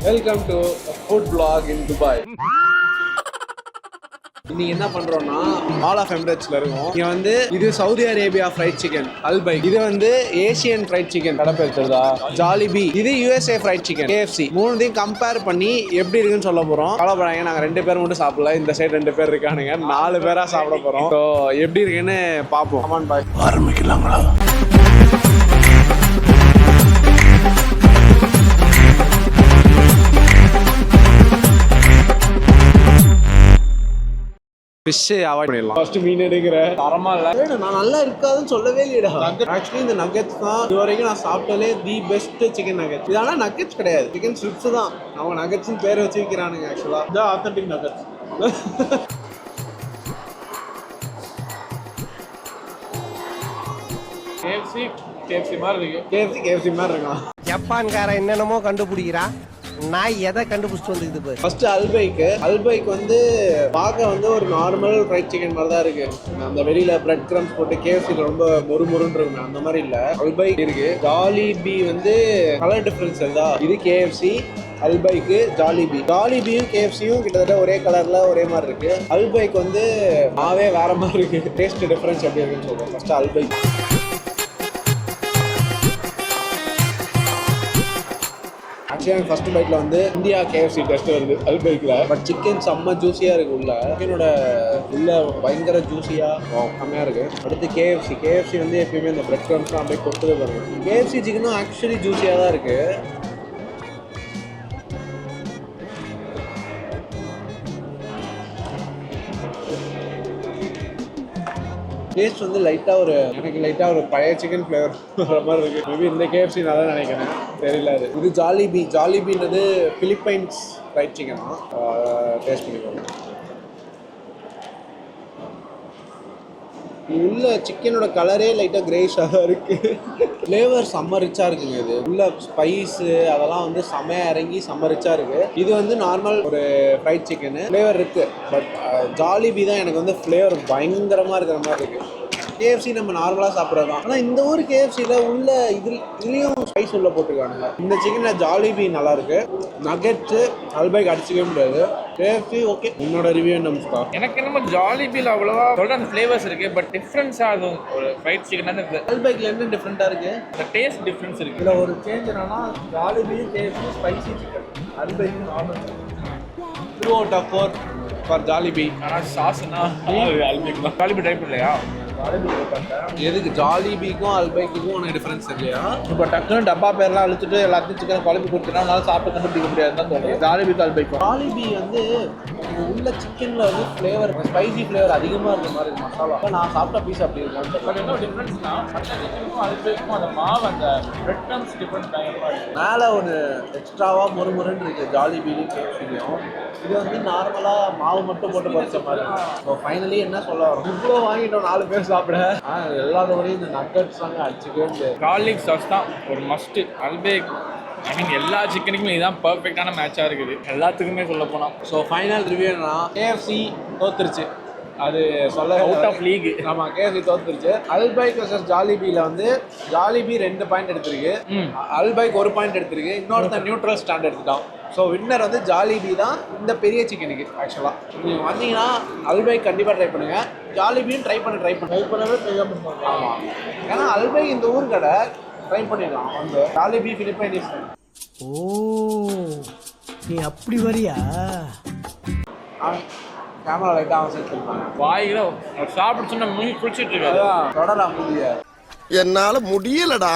Welcome to a food vlog in Dubai. இன்னைக்கு என்ன பண்றோம்னா மால் ஆஃப் எமிரேட்ஸ்ல இருக்கோம். இங்க வந்து இது சவுதி அரேபியா ஃப்ரைட் சிக்கன் அல்பை, இது வந்து ஏசியன் ஃப்ரைட் சிக்கன் கடை பேர் தெரியுதா, ஜாலிபி. இது யுஎஸ்ஏ ஃப்ரைட் சிக்கன் கேஎஃப்சி. மூணுத்தையும் கம்பேர் பண்ணி எப்படி இருக்குன்னு சொல்ல போறோம். கவலைப்படாங்க, நாங்க 2 பேரும் மட்டும் சாப்பிடல, இந்த சைடு 2 பேர் இருக்கானுங்க, 4 பேரா சாப்பிட போறோம். ஸோ எப்படி இருக்குன்னு பார்ப்போம். கமான் பாய், ஆரம்பிக்கலாங்களா? ஃபிஷ் அவாய்ட் பண்ணிடலாம். ஃபர்ஸ்ட் மீன் எடுக்கிற தரமா இல்லை, நான் நல்லா இருக்காதுன்னு சொல்லவே இல்லைடா. ஆக்சுவலி இந்த நக்கெட்ஸ் தான் இது வரைக்கும் நான் சாப்பிட்டாலே தி பெஸ்ட் சிக்கன் நக்கெட்ஸ். இதெல்லாம் நக்கெட்ஸ் கிடையாது, சிக்கன் ஸ்ட்ரிப்ஸ் தான். அவங்க நக்கெட்ஸ்னு பேர் வச்சு விற்கிறானுங்க. ஆக்சுவலா இதான் ஆத்தென்டிக் நக்கெட்ஸ். கேஎஃப்சி மாதிரி இருக்கு. கேஎஃப்சி மாதிரி இருக்கும். ஜப்பான்காரன் என்னென்னமோ கண்டுபிடிக்கிறா, நான் எதை கண்டுபிடிச்சிட்டு வந்துக்குது. ஃபர்ஸ்ட் அல்பைக்கு வந்து பார்க்க வந்து ஒரு நார்மல் ஃப்ரைட் சிக்கன் மாதிரி தான் இருக்கு. அந்த வெளியில பிரெட் கிரம்ஸ் போட்டு கேஎஃப்சில ரொம்ப மொறுமொறுன்னு இருக்கு, அந்த மாதிரி இல்ல. அல்பைக் இருக்கு. ஜாலிபி வந்து கலர் டிஃபரன்ஸ் இருந்தா, இது கேஎஃப்சி, அல்பைக்கு ஜாலிபியும் கேஎஃப்சியும் கிட்டத்தட்ட ஒரே கலர்ல ஒரே மாதிரி இருக்கு. அல்பைக் வந்து மாவே வேற மாதிரி இருக்கு. டேஸ்ட் டிஃபரன்ஸ் எப்படி இருக்குன்னு சொல்றேன். First Al Baik. ஆக்சுவலாக ஃபர்ஸ்ட் பைட்டில் வந்து இந்தியா கேஎஃப்சி டெஸ்ட் வருது அல்பைக்கில். பட் சிக்கன் செம்ம ஜூஸியாக இருக்குது. சிக்கனோட உள்ள பயங்கர ஜூஸியாக செம்மையாக இருக்குது. அடுத்து கேஎஃப்சி வந்து எப்பயுமே இந்த பிரெட் க்ரம்ஸ்லாம் அப்படியே கொட்டுது பாருங்க. கேஎஃப்சி சிக்கனும் ஆக்சுவலி ஜூஸியாக தான் இருக்குது. டேஸ்ட் வந்து எனக்கு லைட்டாக ஒரு பழைய சிக்கன் ஃப்ளேவர் வர மாதிரி இருக்குது. மேபி இந்த கேஎஃப்சி நல்லா நினைக்கிறேன், தெரியல. இது ஜாலிபின்றது பிலிப்பைன்ஸ் ஃப்ரைட் சிக்கன் தான். டேஸ்ட் பண்ணிக்கோங்க. உள்ள சிக்கனோட கலரே லைட்டாக கிரேஷாக தான் இருக்குது. ஃப்ளேவர் செம்ம ரிச்சாக இருக்குங்க. இது உள்ள ஸ்பைஸு அதெல்லாம் வந்து செம்மையாக இறங்கி செம்ம ரிச்சாக இருக்குது. இது வந்து நார்மல் ஒரு ஃப்ரைட் சிக்கனு ஃப்ளேவர் இருக்குது. பட் ஜாலிபி தான் எனக்கு வந்து ஃப்ளேவர் பயங்கரமாக இருக்கிற மாதிரி இருக்குது. கேஎஃப்சி நம்ம நார்மலாக சாப்பிட்றது தான். ஆனால் இந்த ஊர் கேஎஃப்சியில் உள்ள இதுலேயும் ஸ்பைஸ் உள்ள போட்டுருக்கானுங்க. இந்த சிக்கனில் ஜாலிபி நல்லாயிருக்கு. நகெட்ஸு அல்பைக் அடிச்சிக்கவே முடியாது. KFC okay. உன்னோட ரிவ்யூ என்ன முஸ்தா? எனக்கு என்னமோ ஜாலிபியில் அவ்வளோவா சொல்கிற அந்த ஃப்ளேவர்ஸ் இருக்குது, பட் டிஃப்ரென்ஸாக அதுவும் ஒரு ஃப்ரைட் சிக்கன் இருக்குது. அல்பைக்கில் என்ன டிஃப்ரெண்ட்டாக இருக்குது? அந்த டேஸ்ட் டிஃப்ரென்ஸ் இருக்குது. இதில் ஒரு சேஞ்ச் என்னன்னா, ஜாலிபியும் கேஎஃப்சி ஸ்பைசி சிக்கன், அல்பைக்கும் normal. 2 out of 4 for Jollibee. ஆனால் சாஸ்னா அல்பைக் தான். ஜாலிபி ட்ரை பண்ணலையா? எதுக்கு ஜாலிபிக்கும் அல்பைக்குக்கும் ஒன்று டிஃபரன்ஸ் இல்லையா? இப்போ டக்குன்னு டப்பா பேர்லாம் அழிச்சிட்டு எல்லாத்தையும் சிக்கன் குழம்பு கொடுத்துனா நல்லா சாப்பிட்டு கண்டுபிடிக்க முடியாது தான் தோணுது. ஜாலிபிக்கு அல்பைக்கும். ஜாலிபி வந்து உள்ள சிக்கனில் வந்து ஃப்ளேவர் ஸ்பைசி ஃப்ளேவர் அதிகமாக இருக்கிற மாதிரி இருக்கு மசாலா. நான் சாப்பிட்ட பீஸ் அப்படி இருக்கும். பட் என்ன டிஃப்ரென்ஸ்னா, மற்ற சிக்கனுக்கும் அல்பைக்கும் அந்த மாவு அந்த பிரெட் க்ரம்ஸ் டிஃப்ரென்ஸ் பயங்கரமாக இருக்குது. மேலே ஒன்று எக்ஸ்ட்ராவாக மொறுமொறுன்னு இருக்குது ஜாலிபிலையும் கேஎஃப்சிலையும். இது வந்து நார்மலாக மாவு மட்டும் போட்டு பறிச்ச மாதிரி. ஸோ ஃபைனலி என்ன சொல்ல வரோம், இவ்வளோ வாங்கிட்டோம் 4 பேர் சாப்பிட. எல்லாத்தோடையும் இந்த நக்கட்ஸ் தாங்க அடிச்சுக்கவே முடியாது. கார்லிக் சாஸ் தான் ஒரு மஸ்ட்டு. அல்பைக் ஐ மீன் எல்லா சிக்கனுக்குமே இதுதான் பர்ஃபெக்டான மேட்சாக இருக்குது எல்லாத்துக்குமே சொல்ல போனால். ஸோ ஃபைனல் ரிவ்யூனா கேஎஃப்சி தோத்துருச்சு, அது சொல்ல அவுட் ஆஃப் லீக். ஆமாம், கேஎஃப்சி தோத்துருச்சு. அல்பைக் வர்சஸ் ஜாலிபியில் வந்து ஜாலிபி 2 பாயிண்ட் எடுத்திருக்கு, அல்பைக் 1 பாயிண்ட் எடுத்திருக்கு. இன்னொருத்த நியூட்ரல் ஸ்டாண்ட் எடுத்துட்டான். ஸோ வின்னர் வந்து ஜாலிபி தான் இந்த பெரிய சிக்கனுக்கு. ஆக்சுவலாக நீங்கள் வந்தீங்கன்னா அல்பைக் கண்டிப்பாக ட்ரை பண்ணுங்கள், ஜாலிபியும் ட்ரை பண்ணவே தெரியாமல். ஆமாம், ஏன்னா அல்பைக் இந்த ஊர் கடை ட்ரை பண்ணிடலாம். வந்து ஜாலிபி பிலிப்பைனீஸ். ஓ, நீ அப்படி வரியா? கேமரா லைட்டாக அவன் செட் பண்ணுவாங்க. வாயில சாப்பிட்டு சொன்ன மீன் குளிச்சுட்டு இருக்காது. தொடரலாம் முடிய. என்னால முடியலடா.